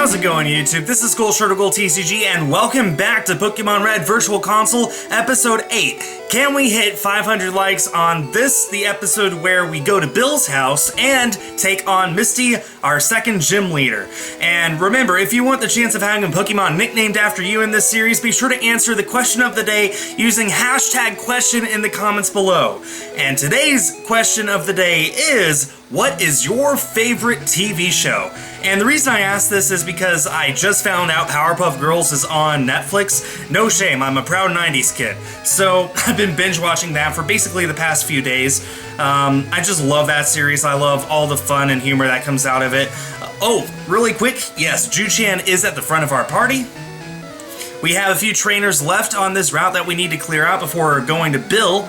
How's it going, YouTube? This is TCG, and welcome back to Pokemon Red Virtual Console, Episode 8. Can we hit 500 likes on this, the episode where we go to Bill's house and take on Misty, our second gym leader? And remember, if you want the chance of having a Pokemon nicknamed after you in this series, be sure to answer the question of the day using hashtag question in the comments below. And today's question of the day is, what is your favorite TV show? And the reason I ask this is because I just found out Powerpuff Girls is on Netflix. No shame, I'm a proud 90s kid. So I've been binge watching that for basically the past few days. I just love that series. I love all the fun and humor that comes out of it. Oh, really quick, yes, Ju-chan is at the front of our party. We have a few trainers left on this route that we need to clear out before going to Bill,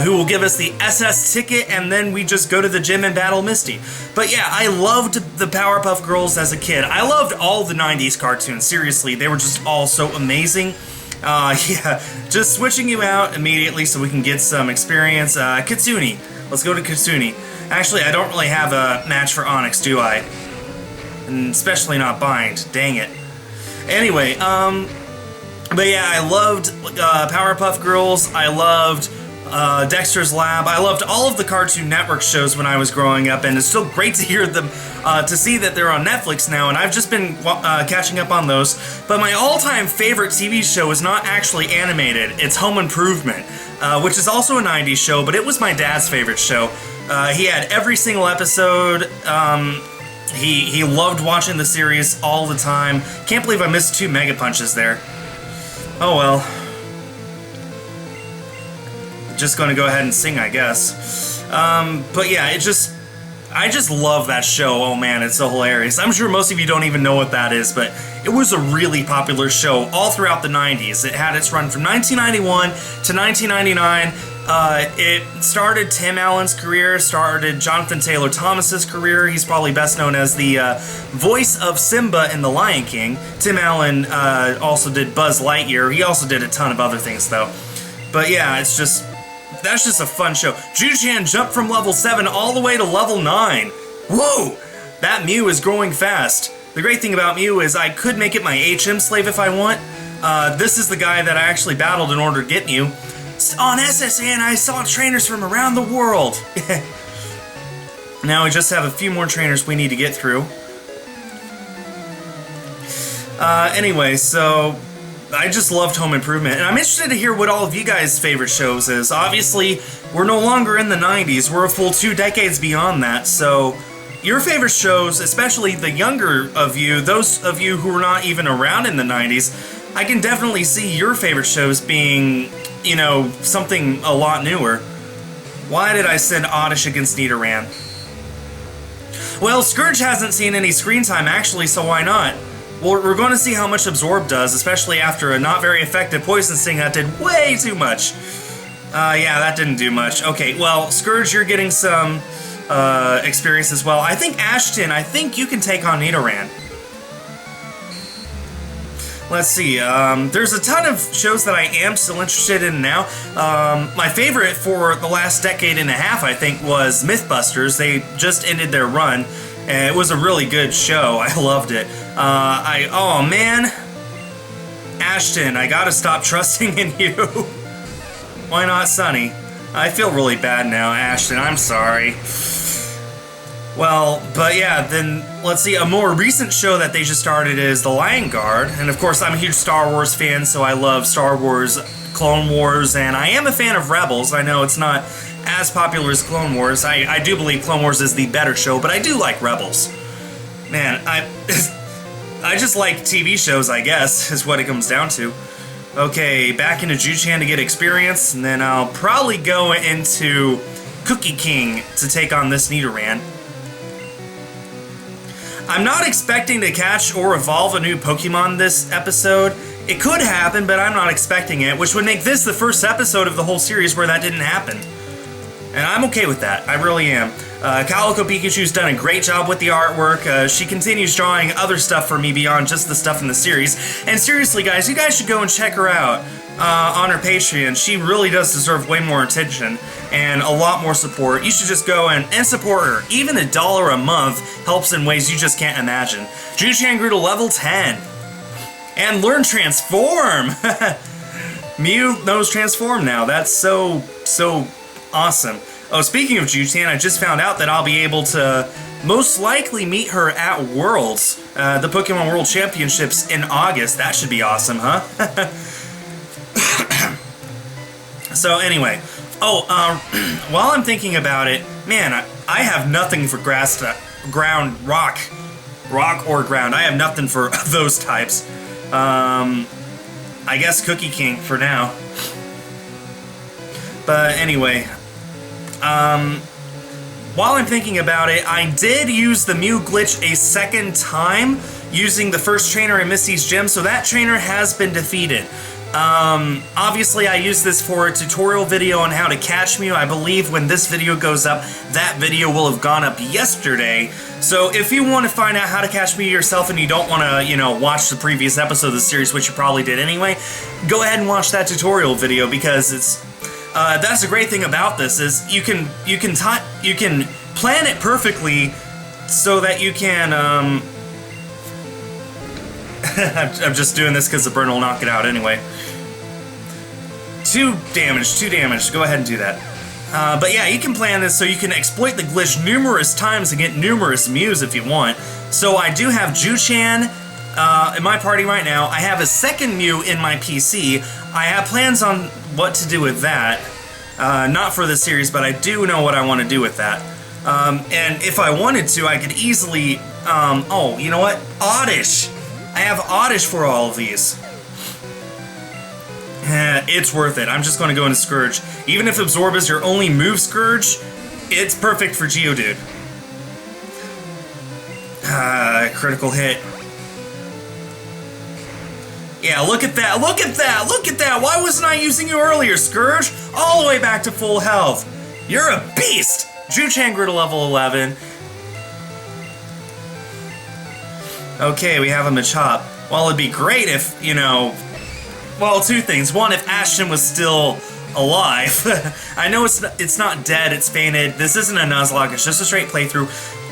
who will give us the SS ticket, and then we just go to the gym and battle Misty. But yeah, I loved the Powerpuff Girls as a kid. I loved all the 90s cartoons, seriously. They were just all so amazing. Yeah, just switching you out immediately so we can get some experience. Kitsune. Let's go to Kitsune. Actually, I don't really have a match for Onyx, do I? And especially not Bind. Dang it. Anyway, but yeah, I loved Powerpuff Girls. I loved Dexter's Lab. I loved all of the Cartoon Network shows when I was growing up, and it's still great to hear them, to see that they're on Netflix now, and I've just been catching up on those. But my all-time favorite TV show is not actually animated. It's Home Improvement, which is also a 90s show, but it was my dad's favorite show. He had every single episode. He loved watching the series all the time. Can't believe I missed 2 Mega Punches there. Oh well. Just gonna go ahead and sing, I guess. But yeah, I just love that show. Oh man, it's so hilarious. I'm sure most of you don't even know what that is, but it was a really popular show all throughout the 90s. It had its run from 1991 to 1999. It started Tim Allen's career, started Jonathan Taylor Thomas's career. He's probably best known as the voice of Simba in The Lion King. Tim Allen also did Buzz Lightyear. He also did a ton of other things, though. But yeah, that's just a fun show. Ju-chan jumped from level 7 all the way to level 9. Whoa! That Mew is growing fast. The great thing about Mew is I could make it my HM slave if I want. This is the guy that I actually battled in order to get Mew. On SSN, I saw trainers from around the world. Now we just have a few more trainers we need to get through. Anyway, so I just loved Home Improvement, and I'm interested to hear what all of you guys' favorite shows is. Obviously, we're no longer in the 90s, we're a full 2 decades beyond that, so your favorite shows, especially the younger of you, those of you who were not even around in the 90s, I can definitely see your favorite shows being, you know, something a lot newer. Why did I send Oddish against Nidoran? Well, Scourge hasn't seen any screen time actually, so why not? Well, we're going to see how much Absorb does, especially after a not very effective Poison Sting that did way too much. Yeah, that didn't do much. Okay, well, Scourge, you're getting some experience as well. I think Ashton, you can take on Nidoran. Let's see, there's a ton of shows that I am still interested in now. My favorite for the last decade and a half, I think, was Mythbusters. They just ended their run, and it was a really good show. I loved it. Oh man, Ashton, I gotta stop trusting in you. Why not Sunny? I feel really bad now, Ashton, I'm sorry. Well, but yeah, then let's see, a more recent show that they just started is The Lion Guard, and of course I'm a huge Star Wars fan, so I love Star Wars, Clone Wars, and I am a fan of Rebels. I know it's not as popular as Clone Wars. I do believe Clone Wars is the better show, but I do like Rebels. Man, I just like TV shows, I guess, is what it comes down to. Okay, back into Ju-chan to get experience, and then I'll probably go into Cookie King to take on this Nidoran. I'm not expecting to catch or evolve a new Pokemon this episode. It could happen, but I'm not expecting it, which would make this the first episode of the whole series where that didn't happen. And I'm okay with that, I really am. Calico Pikachu's done a great job with the artwork. She continues drawing other stuff for me beyond just the stuff in the series. And seriously guys, you guys should go and check her out. on her Patreon. She really does deserve way more attention and a lot more support. You should just go and support her. Even $1 a month helps in ways you just can't imagine. Ju-Chan grew to level 10. And learn Transform! Mew knows Transform now. That's so awesome. Oh, speaking of Ju-Chan, I just found out that I'll be able to most likely meet her at Worlds, the Pokemon World Championships in August. That should be awesome, huh? So anyway, while I'm thinking about it, man, I have nothing for ground, rock or ground. I have nothing for those types. I guess Cookie King for now. But anyway, while I'm thinking about it, I did use the Mew glitch a second time using the first trainer in Misty's gym, so that trainer has been defeated. Obviously I used this for a tutorial video on how to catch Mew. I believe when this video goes up, that video will have gone up yesterday. So if you want to find out how to catch Mew yourself and you don't want to, watch the previous episode of the series, which you probably did anyway, go ahead and watch that tutorial video, because it's that's the great thing about this is you can plan it perfectly so that you can I'm just doing this because the burn will knock it out anyway. 2 damage. Go ahead and do that. But yeah, you can plan this so you can exploit the glitch numerous times and get numerous Mews if you want. So I do have Ju-Chan in my party right now. I have a second Mew in my PC. I have plans on what to do with that. Not for this series, but I do know what I want to do with that. And if I wanted to, I could easily... oh, you know what? Oddish! I have Oddish for all of these. It's worth it. I'm just going to go into Scourge. Even if Absorb is your only move Scourge, it's perfect for Geodude. Critical hit. Yeah, look at that, look at that, look at that! Why wasn't I using you earlier, Scourge? All the way back to full health. You're a beast! Ju-Chan grew to level 11. Okay, we have a Machop. Well, it'd be great if, well, 2 things. One, if Ashton was still alive. I know it's not dead, it's fainted. This isn't a Nuzlocke, it's just a straight playthrough.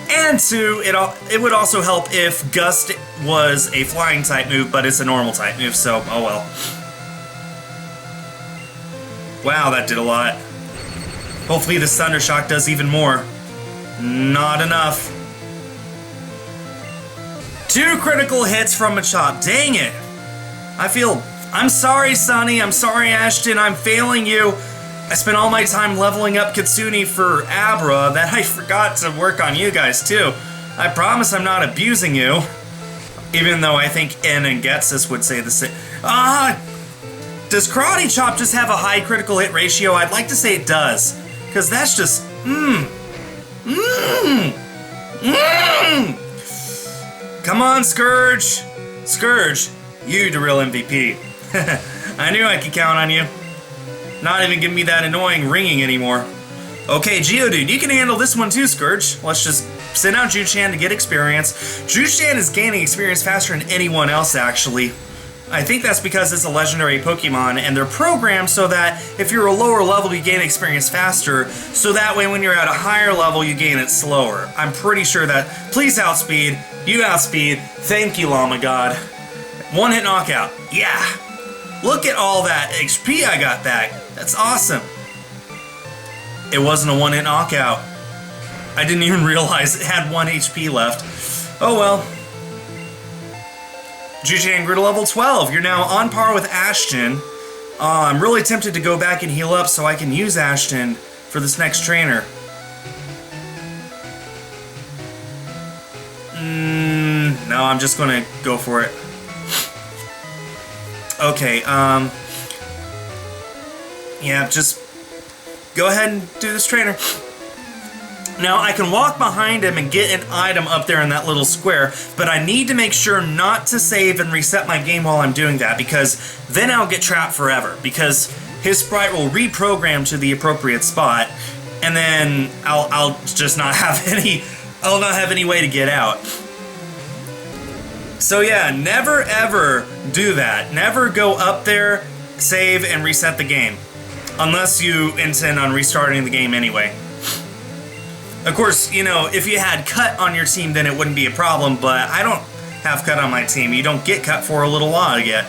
And 2, it would also help if Gust was a flying type move, but it's a normal type move, so oh well. Wow, that did a lot. Hopefully this Thunder Shock does even more. Not enough. 2 critical hits from Machop. Dang it. I'm sorry, Sonny. I'm sorry, Ashton. I'm failing you. I spent all my time leveling up Kitsune for Abra that I forgot to work on you guys, too. I promise I'm not abusing you. Even though I think N and Getsus would say the same. Does Karate Chop just have a high critical hit ratio? I'd like to say it does. Because that's just... Come on, Scourge! Scourge, you the real MVP. I knew I could count on you. Not even giving me that annoying ringing anymore. Okay, Geodude, you can handle this one too, Scourge. Let's just send out Ju-Chan to get experience. Ju-Chan is gaining experience faster than anyone else, actually. I think that's because it's a legendary Pokemon, and they're programmed so that if you're a lower level, you gain experience faster, so that way when you're at a higher level, you gain it slower. I'm pretty sure that... Please outspeed. You outspeed. Thank you, Llama God. 1-hit knockout. Yeah. Look at all that HP I got back. That's awesome. It wasn't a 1-hit knockout. I didn't even realize it had 1 HP left. Oh well. Ju-Chan grew to level 12. You're now on par with Ashton. I'm really tempted to go back and heal up so I can use Ashton for this next trainer. No, I'm just gonna go for it. Okay, yeah, just go ahead and do this trainer. Now, I can walk behind him and get an item up there in that little square, but I need to make sure not to save and reset my game while I'm doing that, because then I'll get trapped forever, because his sprite will reprogram to the appropriate spot, and then I'll just not have any way to get out. So yeah, never ever do that. Never go up there save, and reset the game. Unless you intend on restarting the game anyway. Of course, you know, if you had cut on your team, then it wouldn't be a problem, but I don't have cut on my team. You don't get cut for a little while yet.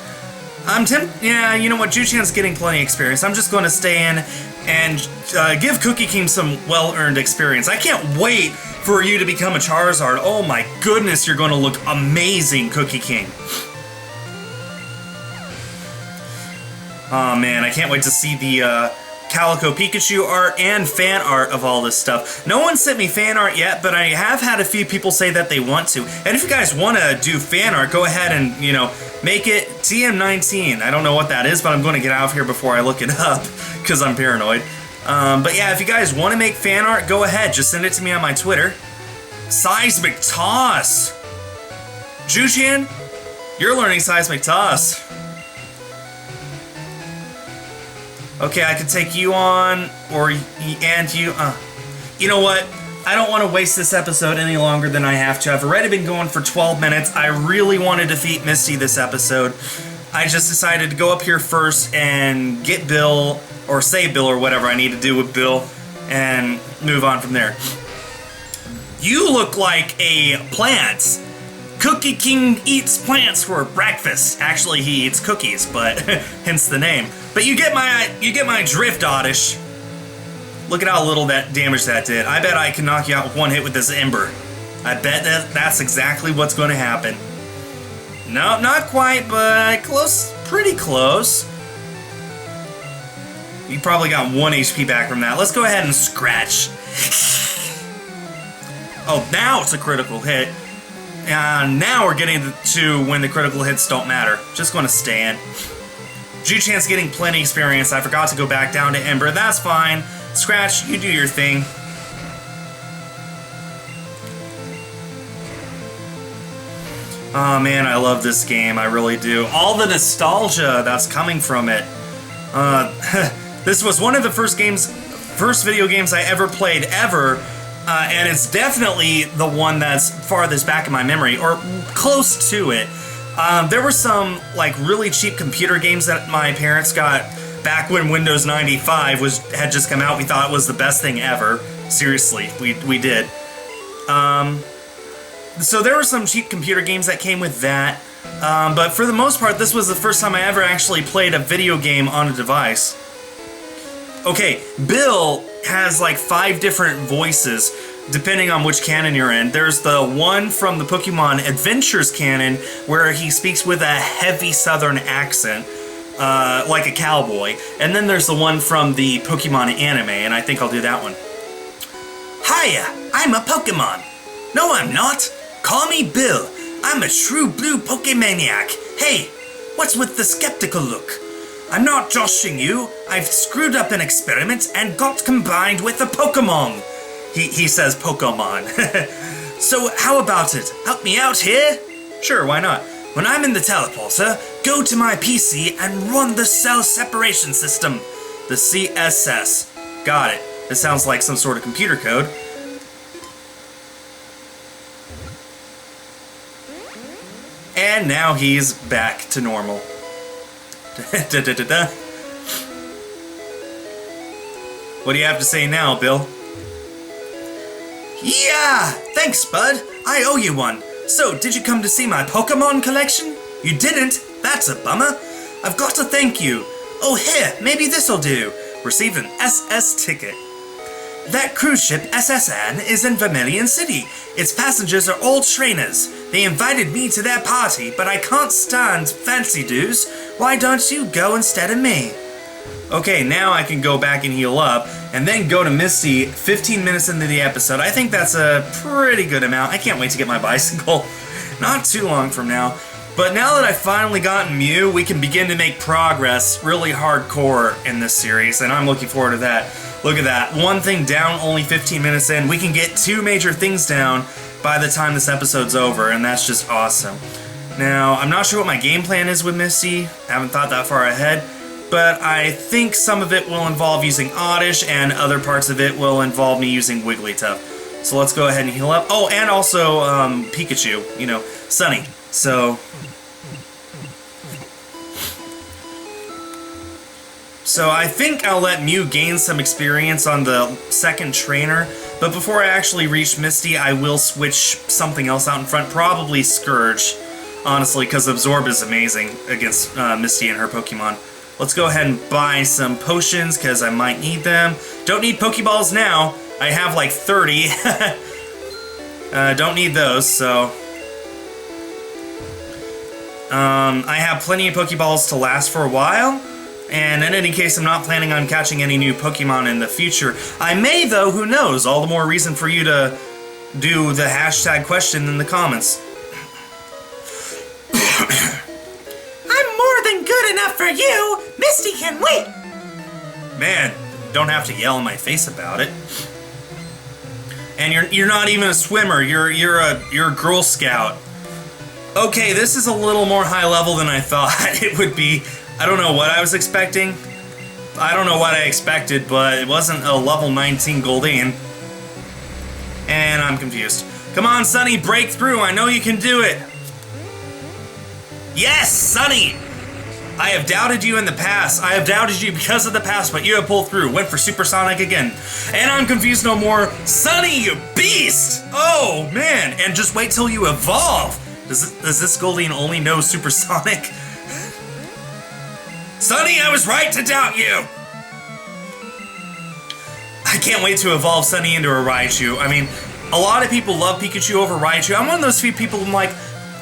Yeah, you know what, Ju-chan's getting plenty of experience. I'm just going to stay in and give Cookie King some well-earned experience. I can't wait for you to become a Charizard. Oh my goodness, you're going to look amazing, Cookie King. Oh man, I can't wait to see the Calico Pikachu art and fan art of all this stuff. No one sent me fan art yet, but I have had a few people say that they want to. And if you guys want to do fan art, go ahead and, you know, make it TM19. I don't know what that is, but I'm going to get out of here before I look it up, because I'm paranoid. But yeah, if you guys want to make fan art, go ahead. Just send it to me on my Twitter. Seismic Toss! Ju-chan, you're learning Seismic Toss. Okay, I could take you on, or and you. You know what? I don't want to waste this episode any longer than I have to. I've already been going for 12 minutes. I really want to defeat Misty this episode. I just decided to go up here first and get Bill, or save Bill, or whatever I need to do with Bill, and move on from there. You look like a plant. Cookie King eats plants for breakfast. Actually, he eats cookies, but hence the name. But you get my drift, Oddish. Look at how little that damage that did. I bet I can knock you out with one hit with this Ember. I bet that's exactly what's going to happen. No, not quite, but close, pretty close. You probably got 1 HP back from that. Let's go ahead and scratch. Oh, now it's a critical hit. And now we're getting to when the critical hits don't matter. Just going to stand. Ju-chan's getting plenty experience. I forgot to go back down to Ember. That's fine. Scratch, you do your thing. Oh man, I love this game. I really do. All the nostalgia that's coming from it. This was one of the first video games I ever played ever. And it's definitely the one that's farthest back in my memory, or close to it. There were some, like, really cheap computer games that my parents got back when Windows 95 had just come out. We thought it was the best thing ever. Seriously, we did. So there were some cheap computer games that came with that. But for the most part, this was the first time I ever actually played a video game on a device. Okay, Bill has like 5 different voices, depending on which canon you're in. There's the one from the Pokemon Adventures canon, where he speaks with a heavy southern accent, like a cowboy. And then there's the one from the Pokemon anime, and I think I'll do that one. Hiya, I'm a Pokemon. No, I'm not. Call me Bill. I'm a true blue Pokemaniac. Hey, what's with the skeptical look? I'm not joshing you. I've screwed up an experiment and got combined with a Pokemon. He says Pokemon. So how about it? Help me out here? Sure, why not? When I'm in the teleporter, go to my PC and run the cell separation system. The CSS. Got it. This sounds like some sort of computer code. And now he's back to normal. What do you have to say now, Bill? Yeah! Thanks, bud. I owe you one. So, did you come to see my Pokemon collection? You didn't? That's a bummer. I've got to thank you. Oh, here, maybe this'll do. Received an SS ticket. That cruise ship, SS Anne, is in Vermilion City. Its passengers are all trainers. They invited me to their party, but I can't stand fancy dues. Why don't you go instead of me? Okay, now I can go back and heal up, and then go to Misty 15 minutes into the episode. I think that's a pretty good amount. I can't wait to get my bicycle. Not too long from now. But now that I've finally gotten Mew, we can begin to make progress really hardcore in this series, and I'm looking forward to that. Look at that. One thing down, only 15 minutes in. We can get 2 major things down by the time this episode's over, and that's just awesome. Now, I'm not sure what my game plan is with Misty. I haven't thought that far ahead. But I think some of it will involve using Oddish, and other parts of it will involve me using Wigglytuff. So let's go ahead and heal up. Oh, and also Pikachu, you know, Sunny. So... So I think I'll let Mew gain some experience on the second trainer, but before I actually reach Misty, I will switch something else out in front, probably Scourge, honestly, because Absorb is amazing against Misty and her Pokemon. Let's go ahead and buy some potions, because I might need them. Don't need Pokeballs now. I have like 30. Don't need those, so... I have plenty of Pokeballs to last for a while. And in any case, I'm not planning on catching any new Pokemon in the future. I may, though, who knows? All the more reason for you to do the hashtag question in the comments. I'm more than good enough for you! Misty can wait! Man, don't have to yell in my face about it. And you're not even a swimmer, you're a Girl Scout. Okay, this is a little more high level than I thought it would be. I don't know what I was expecting. I don't know what I expected, but it wasn't a level 19 Goldeen. And I'm confused. Come on, Sunny, break through. I know you can do it. Yes, Sunny! I have doubted you in the past. I have doubted you because of the past, but you have pulled through. Went for Supersonic again. And I'm confused no more. Sunny, you beast! Oh, man. And just wait till you evolve. Does this Goldeen only know Supersonic? Sunny, I was right to doubt you! I can't wait to evolve Sunny into a Raichu. I mean, a lot of people love Pikachu over Raichu. I'm one of those few people who's like,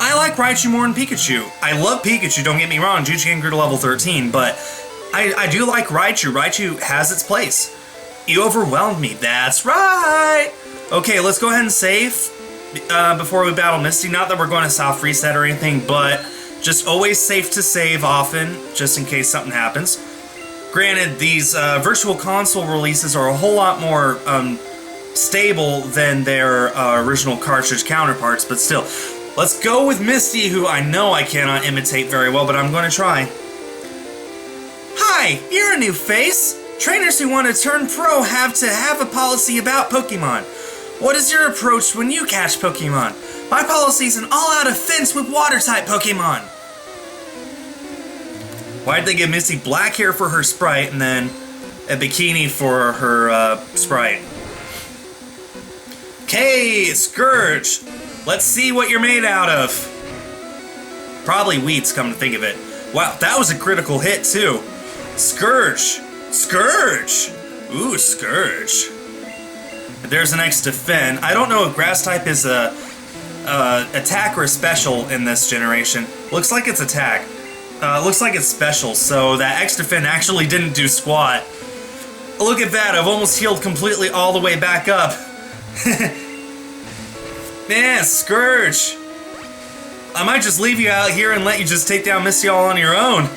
I like Raichu more than Pikachu. I love Pikachu, don't get me wrong. Jujian grew to level 13, but I do like Raichu. Raichu has its place. You overwhelmed me. That's right! Okay, let's go ahead and save before we battle Misty. Not that we're going to soft reset or anything, but just always safe to save often, just in case something happens. Granted, these Virtual Console releases are a whole lot more stable than their original cartridge counterparts, but still. Let's go with Misty, who I know I cannot imitate very well, but I'm going to try. Hi, you're a new face. Trainers who want to turn pro have to have a policy about Pokemon. What is your approach when you catch Pokemon? My policy is an all-out offense with Water-type Pokemon. Why'd they give Misty black hair for her Sprite and then a bikini for her Sprite? Okay, Scourge. Let's see what you're made out of. Probably wheats, come to think of it. Wow, that was a critical hit, too. Scourge. Scourge. Ooh, Scourge. There's an X defend. I don't know if grass type is a attack or a special in this generation. Looks like it's attack. Looks like it's special, so that X defend actually didn't do squat. Look at that, I've almost healed completely all the way back up. Man, Scourge. I might just leave you out here and let you just take down Misty all on your own.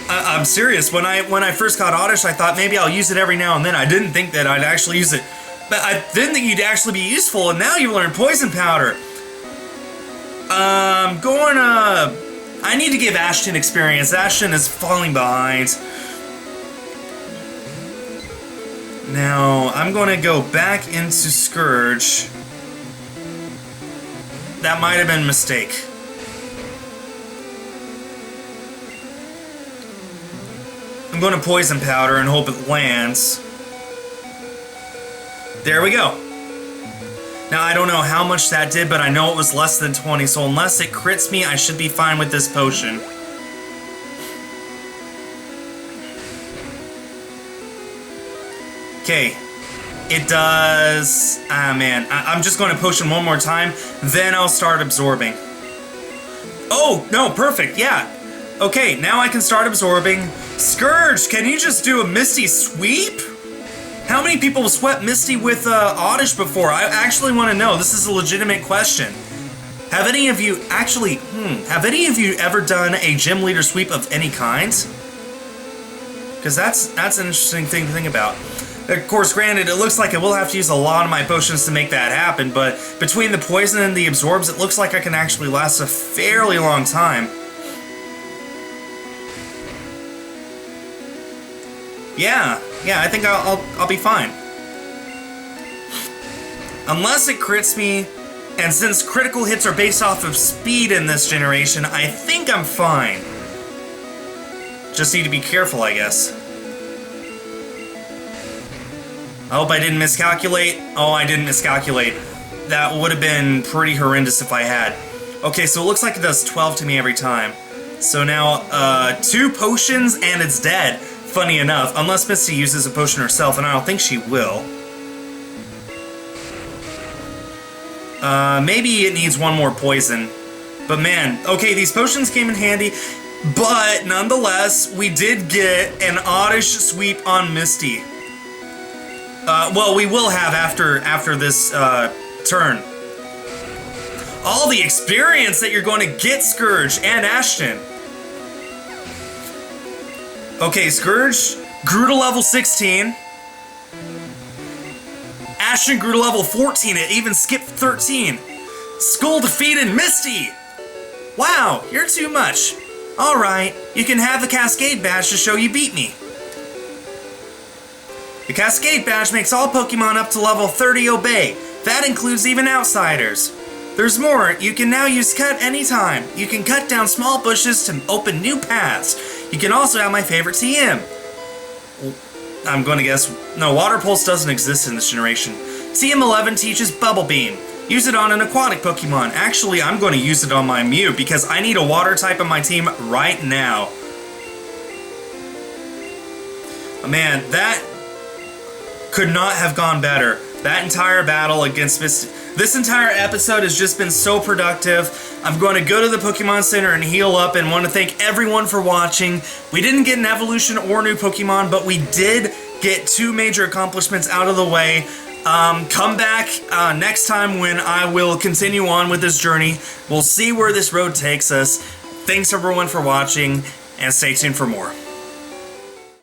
I'm serious, when I first got Oddish, I thought maybe I'll use it every now and then. I didn't think that I'd actually use it. But I didn't think you'd actually be useful, and now you've learned Poison Powder. I need to give Ashton experience. Ashton is falling behind. Now, I'm going to go back into Scourge. That might have been a mistake. I'm going to Poison Powder and hope it lands. There we go. Now, I don't know how much that did, but I know it was less than 20, so unless it crits me, I should be fine with this potion. Okay. It does... Ah, man. I'm just going to potion one more time, then I'll start absorbing. Oh, no, perfect, yeah. Okay, now I can start absorbing. Scourge, can you just do a Misty sweep? How many people have swept Misty with Oddish before? I actually want to know. This is a legitimate question. Have any of you actually... have any of you ever done a gym leader sweep of any kind? Because that's an interesting thing to think about. Of course, granted, it looks like I will have to use a lot of my potions to make that happen, but between the poison and the absorbs, it looks like I can actually last a fairly long time. Yeah, I think I'll be fine. Unless it crits me, and since critical hits are based off of speed in this generation, I think I'm fine. Just need to be careful, I guess. I hope I didn't miscalculate. Oh, I didn't miscalculate. That would have been pretty horrendous if I had. Okay, so it looks like it does 12 to me every time. So now, 2 potions and it's dead. Funny enough, unless Misty uses a potion herself, and I don't think she will. Maybe it needs one more poison. But man, okay, these potions came in handy. But nonetheless, we did get an oddish sweep on Misty. Well, we will have after this turn. All the experience that you're going to get, Scourge and Ashton. Okay, Scourge grew to level 16. Ashton grew to level 14. It even skipped 13. Skull defeated Misty. Wow, you're too much. Alright, you can have the Cascade Badge to show you beat me. The Cascade Badge makes all Pokemon up to level 30 obey. That includes even outsiders. There's more, you can now use Cut anytime. You can cut down small bushes to open new paths. You can also have my favorite TM. I'm going to guess, no, Water Pulse doesn't exist in this generation. TM11 teaches Bubble Beam. Use it on an aquatic Pokemon. Actually, I'm going to use it on my Mew because I need a water type on my team right now. Man, that could not have gone better. That entire battle against Misty. This entire episode has just been so productive. I'm going to go to the Pokemon Center and heal up and want to thank everyone for watching. We didn't get an evolution or new Pokemon, but we did get 2 major accomplishments out of the way. Come back next time when I will continue on with this journey. We'll see where this road takes us. Thanks everyone for watching, and stay tuned for more.